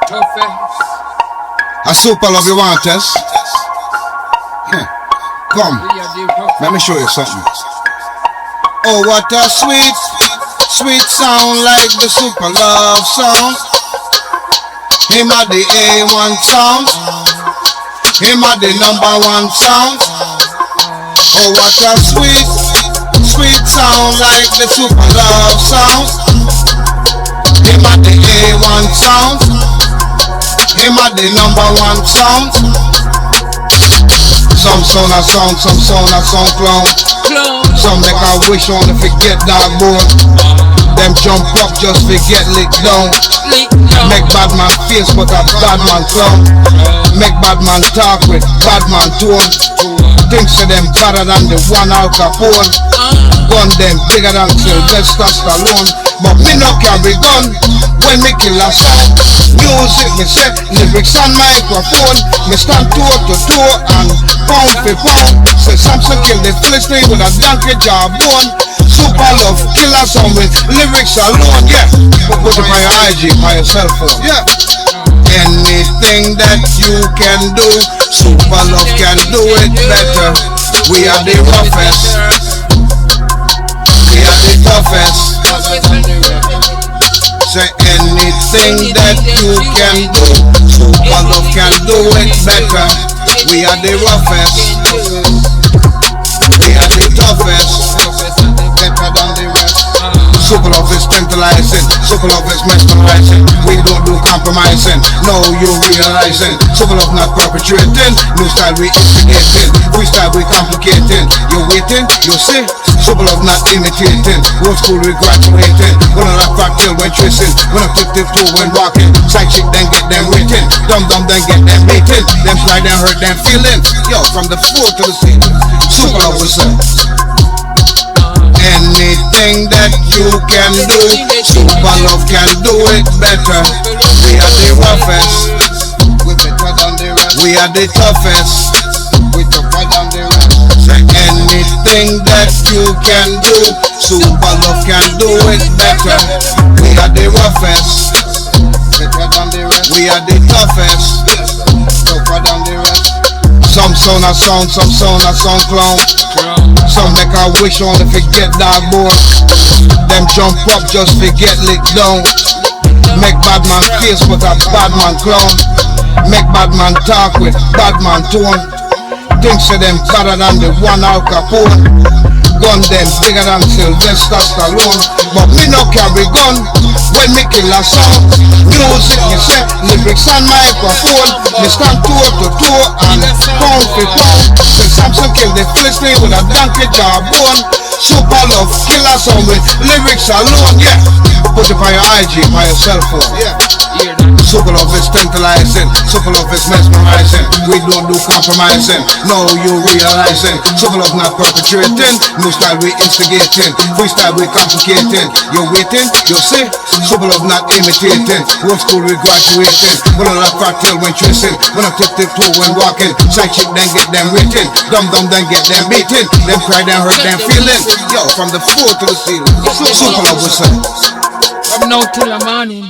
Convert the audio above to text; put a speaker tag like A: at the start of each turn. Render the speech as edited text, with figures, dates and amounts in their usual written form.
A: A Superlove, you want us? Come, let me show you something. Oh, what a sweet, sweet sound, like the Superlove sound. Him a the A1 sound. Him a the #1 sound. Oh, what a sweet, sweet sound, like the Superlove sound. Him a the A1 sound. Him a the #1 sound. Some sound a sound, some sound a sound clown. Some make a wish on to forget that boy. Them jump up just forget lick down. Make bad man face but a bad man clown. Make bad man talk with bad man tone. Think say them better than the one Al Capone. Gun them bigger than Sylvester Stallone. But me no carry gun when me kill a sound. Music me set, lyrics on microphone. Me stand toe to toe and pound for pound. Say Samson kill the Philistine with a donkey jawbone. Superlove kill a song with lyrics alone, yeah. But put it on your IG, by your cell phone, yeah. Anything that you can do, Superlove can do it better. We are the roughest. We are the toughest. Say anything that you can do, Superlove can do it better. We are the roughest. We are the toughest. Better than the rest. Superlove is tantalizing. Superlove is mesmerizing. We don't do compromising. No, you realizing. Superlove not perpetrating. New style we instigating. Freestyle we complicating. You waiting, you see. Superlove not imitating. Old school we graduating. Gonna rock rock till when tracing. Gonna tip toe when walking. Side chick then get them waiting. Dumb then get them beating. Them cry then hurt them feeling. Yo, from the floor to the ceiling. Superlove will say. Anything that you can do, Superlove can do it better. We are the roughest. We better than the rest. We are the toughest. We tougher than the rest. So anything that you can do, Superlove can do it better. We are the roughest. Better than the rest. We are the toughest. Tougher than the rest. Some sound a sound, some sound a sound clown. Some make a wish on to forget that boy. Them jump up just forget lick down. Make bad man face but a bad man clown. Make bad man talk with bad man tone. Think say them better than the one Al Capone. Gun them bigger than Sylvester Stallone. But me no carry gun when me kill a song. Music me set, lyrics on microphone. Me stand toe to toe and pound for pound. When Samson kill the Philistine with a donkey jawbone. Superlove kill a song with lyrics alone, yeah. Put it on your IG, by your cell phone, yeah. Superlove is tantalizing. Superlove is mesmerizing. We don't do compromising. No, you realizing. Superlove not perpetrating. New style we instigating. Freestyle we complicating. You waiting, you see. Superlove not imitating. Old school we graduating. Gonna rock rock till when tracing. Gonna tip toe when walking. Side chick then get them waiting. Dumb then get them beating. Them cry then hurt them feeling. Yo, from the floor to the ceiling. Superlove will say.
B: From now till the morning.